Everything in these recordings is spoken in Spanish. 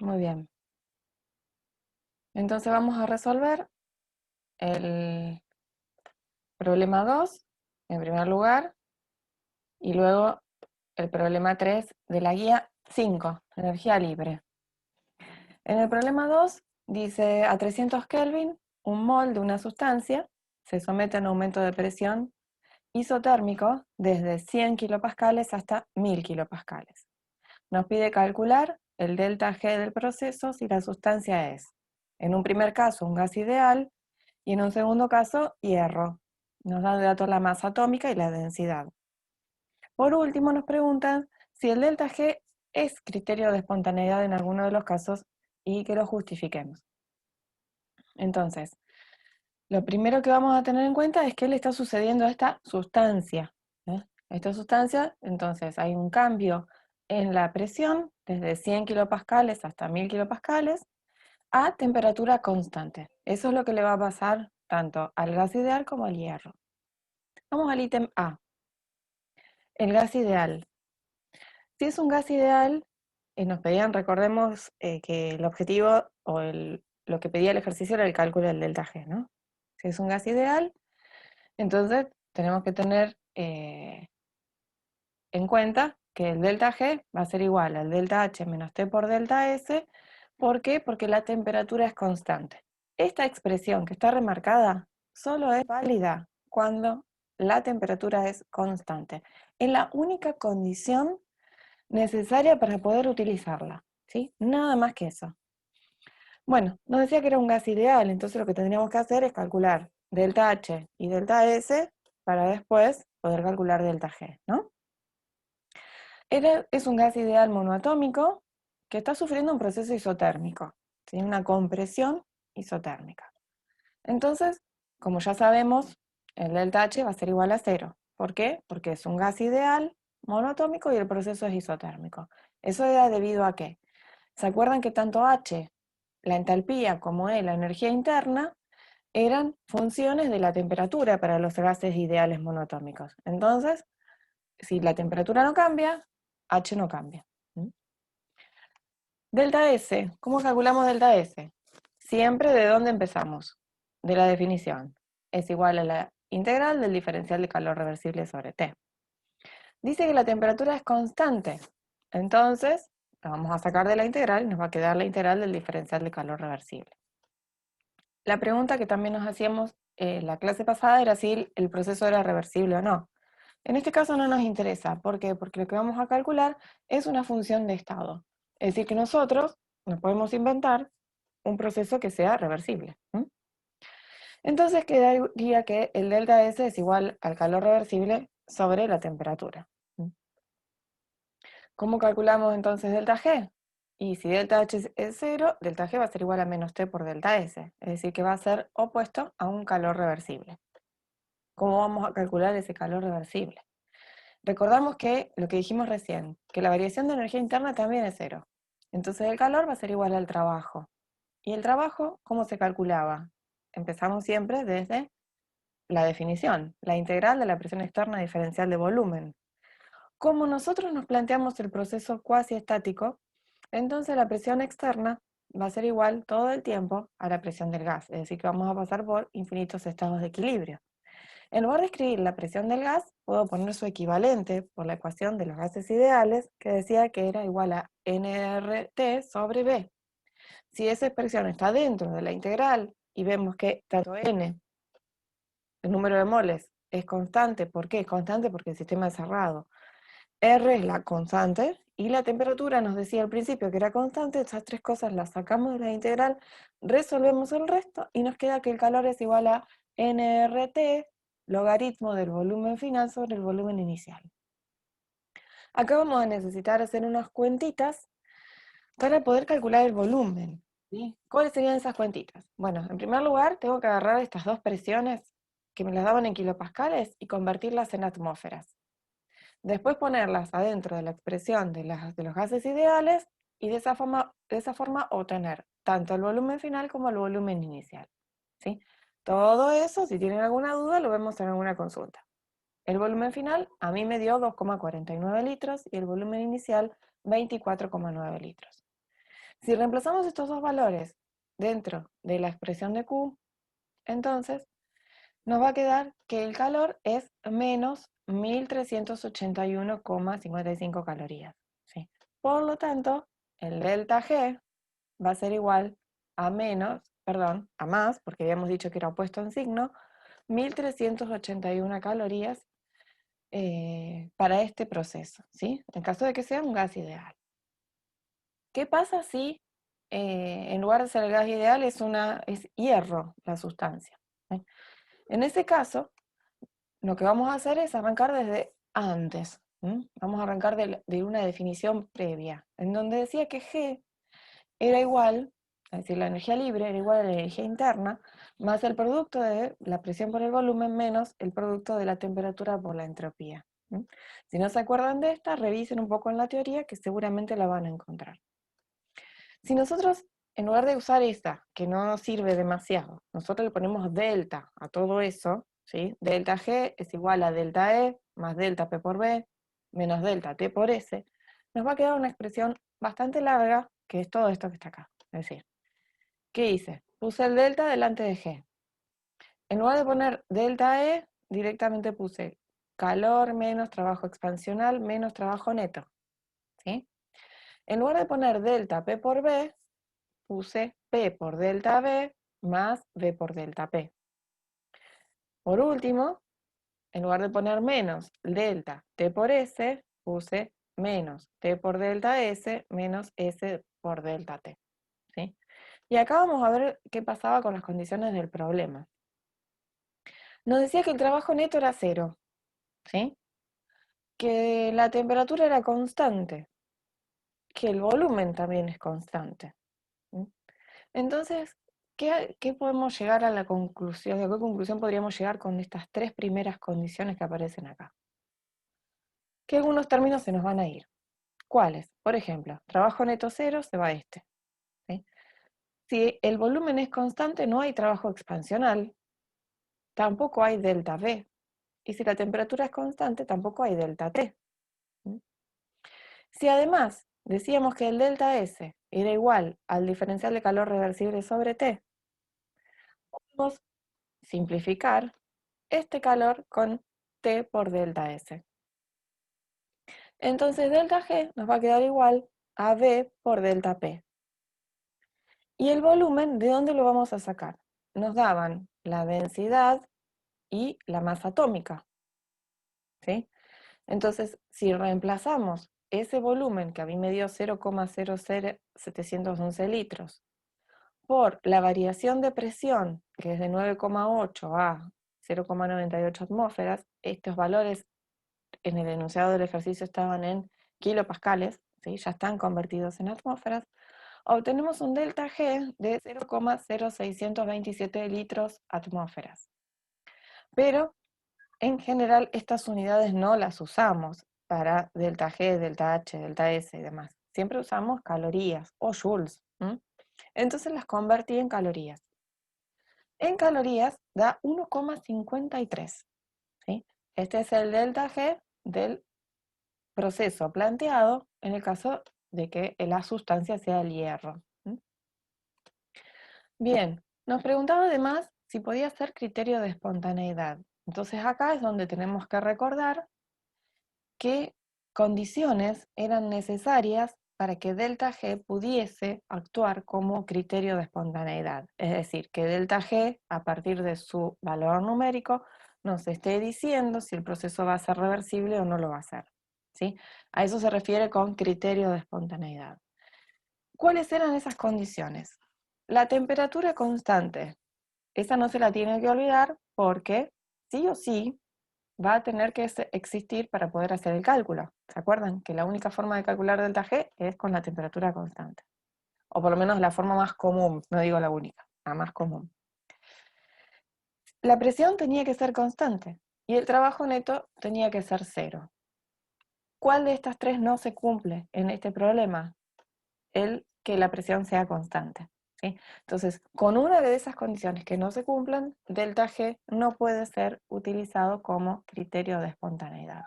Muy bien. Entonces vamos a resolver el problema 2 en primer lugar y luego el problema 3 de la guía 5, energía libre. En el problema 2 dice a 300 Kelvin, un mol de una sustancia se somete a un aumento de presión isotérmico desde 100 kilopascales hasta 1000 kilopascales. Nos pide calcular el delta G del proceso si la sustancia es, en un primer caso, un gas ideal y en un segundo caso, hierro. Nos da de datos la masa atómica y la densidad. Por último, nos preguntan si el delta G es criterio de espontaneidad en alguno de los casos y que lo justifiquemos. Entonces, lo primero que vamos a tener en cuenta es qué le está sucediendo a esta sustancia. Esta sustancia, entonces, hay un cambio en la presión desde 100 kilopascales hasta 1000 kilopascales a temperatura constante. Eso es lo que le va a pasar tanto al gas ideal como al hierro. Vamos al ítem A, el gas ideal. Si es un gas ideal, nos pedían, recordemos que el objetivo o lo que pedía el ejercicio era el cálculo del delta G, ¿no? Si es un gas ideal, entonces tenemos que tener en cuenta que el delta G va a ser igual al delta H menos T por delta S. ¿Por qué? Porque la temperatura es constante. Esta expresión que está remarcada solo es válida cuando la temperatura es constante. Es la única condición necesaria para poder utilizarla, ¿sí? Nada más que eso. Bueno, nos decía que era un gas ideal, entonces lo que tendríamos que hacer es calcular delta H y delta S para después poder calcular delta G, ¿no? Es un gas ideal monoatómico que está sufriendo un proceso isotérmico, ¿sí? Una compresión isotérmica. Entonces, como ya sabemos, el delta H va a ser igual a 0. ¿Por qué? Porque es un gas ideal monoatómico y el proceso es isotérmico. ¿Eso era debido a qué? ¿Se acuerdan que tanto H, la entalpía, como E, la energía interna, eran funciones de la temperatura para los gases ideales monoatómicos? Entonces, si la temperatura no cambia, H no cambia. Delta S, ¿cómo calculamos delta S? Siempre de dónde empezamos, de la definición. Es igual a la integral del diferencial de calor reversible sobre T. Dice que la temperatura es constante, entonces la vamos a sacar de la integral y nos va a quedar la integral del diferencial de calor reversible. La pregunta que también nos hacíamos la clase pasada era si el proceso era reversible o no. En este caso no nos interesa. ¿Por qué? Porque lo que vamos a calcular es una función de estado. Es decir, que nosotros nos podemos inventar un proceso que sea reversible. Entonces quedaría que el delta S es igual al calor reversible sobre la temperatura. ¿Cómo calculamos entonces delta G? Y si delta H es 0, delta G va a ser igual a menos T por delta S. Es decir, que va a ser opuesto a un calor reversible. ¿Cómo vamos a calcular ese calor reversible? Recordamos que lo que dijimos recién, que la variación de energía interna también es 0. Entonces el calor va a ser igual al trabajo. ¿Y el trabajo cómo se calculaba? Empezamos siempre desde la definición, la integral de la presión externa diferencial de volumen. Como nosotros nos planteamos el proceso cuasi estático, entonces la presión externa va a ser igual todo el tiempo a la presión del gas, es decir, que vamos a pasar por infinitos estados de equilibrio. En lugar de escribir la presión del gas, puedo poner su equivalente por la ecuación de los gases ideales, que decía que era igual a nRT sobre B. Si esa expresión está dentro de la integral y vemos que tanto n, el número de moles, es constante, ¿por qué? Es constante porque el sistema es cerrado. R es la constante y la temperatura nos decía al principio que era constante, estas tres cosas las sacamos de la integral, resolvemos el resto y nos queda que el calor es igual a nRT logaritmo del volumen final sobre el volumen inicial. Acá vamos a necesitar hacer unas cuentitas para poder calcular el volumen. ¿Sí? ¿Cuáles serían esas cuentitas? Bueno, en primer lugar tengo que agarrar estas dos presiones que me las daban en kilopascales y convertirlas en atmósferas. Después ponerlas adentro de la expresión de los gases ideales y de esa forma obtener tanto el volumen final como el volumen inicial. ¿Sí? Todo eso, si tienen alguna duda, lo vemos en alguna consulta. El volumen final a mí me dio 2,49 litros y el volumen inicial 24,9 litros. Si reemplazamos estos dos valores dentro de la expresión de Q, entonces nos va a quedar que el calor es menos 1381,55 calorías. ¿Sí? Por lo tanto, el delta G va a ser igual a más, porque habíamos dicho que era opuesto en signo, 1381 calorías para este proceso, ¿sí? En caso de que sea un gas ideal. ¿Qué pasa si en lugar de ser el gas ideal es hierro la sustancia? ¿Sí? En ese caso, lo que vamos a hacer es arrancar desde antes. Vamos a arrancar de una definición previa, en donde decía que G era igual, es decir, la energía libre era igual a la energía interna, más el producto de la presión por el volumen menos el producto de la temperatura por la entropía. Si no se acuerdan de esta, revisen un poco en la teoría que seguramente la van a encontrar. Si nosotros, en lugar de usar esta, que no nos sirve demasiado, nosotros le ponemos delta a todo eso, ¿sí? Delta G es igual a delta E más delta P por B menos delta T por S, nos va a quedar una expresión bastante larga, que es todo esto que está acá. Es decir, ¿qué hice? Puse el delta delante de G. En lugar de poner delta E, directamente puse calor menos trabajo expansional menos trabajo neto. ¿Sí? En lugar de poner delta P por B, puse P por delta B más B por delta P. Por último, en lugar de poner menos delta T por S, puse menos T por delta S menos S por delta T. ¿Sí? Y acá vamos a ver qué pasaba con las condiciones del problema. Nos decía que el trabajo neto era 0, ¿sí? Que la temperatura era constante, que el volumen también es constante. ¿Sí? Entonces, ¿qué podemos llegar a la conclusión? ¿A qué conclusión podríamos llegar con estas tres primeras condiciones que aparecen acá? Que algunos términos se nos van a ir. ¿Cuáles? Por ejemplo, trabajo neto 0 se va este. ¿Sí? Si el volumen es constante, no hay trabajo expansional, tampoco hay delta V. Y si la temperatura es constante, tampoco hay delta T. ¿Sí? Si además decíamos que el delta S era igual al diferencial de calor reversible sobre T, podemos simplificar este calor con T por delta S. Entonces delta G nos va a quedar igual a V por delta P. ¿Y el volumen de dónde lo vamos a sacar? Nos daban la densidad y la masa atómica. ¿Sí? Entonces, si reemplazamos ese volumen que a mí me dio 0,00711 litros por la variación de presión, que es de 9,8 a 0,98 atmósferas, estos valores en el enunciado del ejercicio estaban en kilopascales, ¿sí? Ya están convertidos en atmósferas, obtenemos un delta G de 0,0627 litros atmósferas. Pero en general estas unidades no las usamos para delta G, delta H, delta S y demás. Siempre usamos calorías o joules. Entonces las convertí en calorías. En calorías da 1,53. ¿Sí? Este es el delta G del proceso planteado en el caso de que la sustancia sea el hierro. Bien, nos preguntaba además si podía ser criterio de espontaneidad. Entonces acá es donde tenemos que recordar qué condiciones eran necesarias para que delta G pudiese actuar como criterio de espontaneidad. Es decir, que delta G, a partir de su valor numérico, nos esté diciendo si el proceso va a ser reversible o no lo va a ser. ¿Sí? A eso se refiere con criterio de espontaneidad. ¿Cuáles eran esas condiciones? La temperatura constante. Esa no se la tiene que olvidar porque sí o sí va a tener que existir para poder hacer el cálculo. ¿Se acuerdan? Que la única forma de calcular delta G es con la temperatura constante. O por lo menos la forma más común, no digo la única, la más común. La presión tenía que ser constante y el trabajo neto tenía que ser 0. ¿Cuál de estas tres no se cumple en este problema? El que la presión sea constante. ¿Sí? Entonces, con una de esas condiciones que no se cumplan, delta G no puede ser utilizado como criterio de espontaneidad.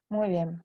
Muy bien.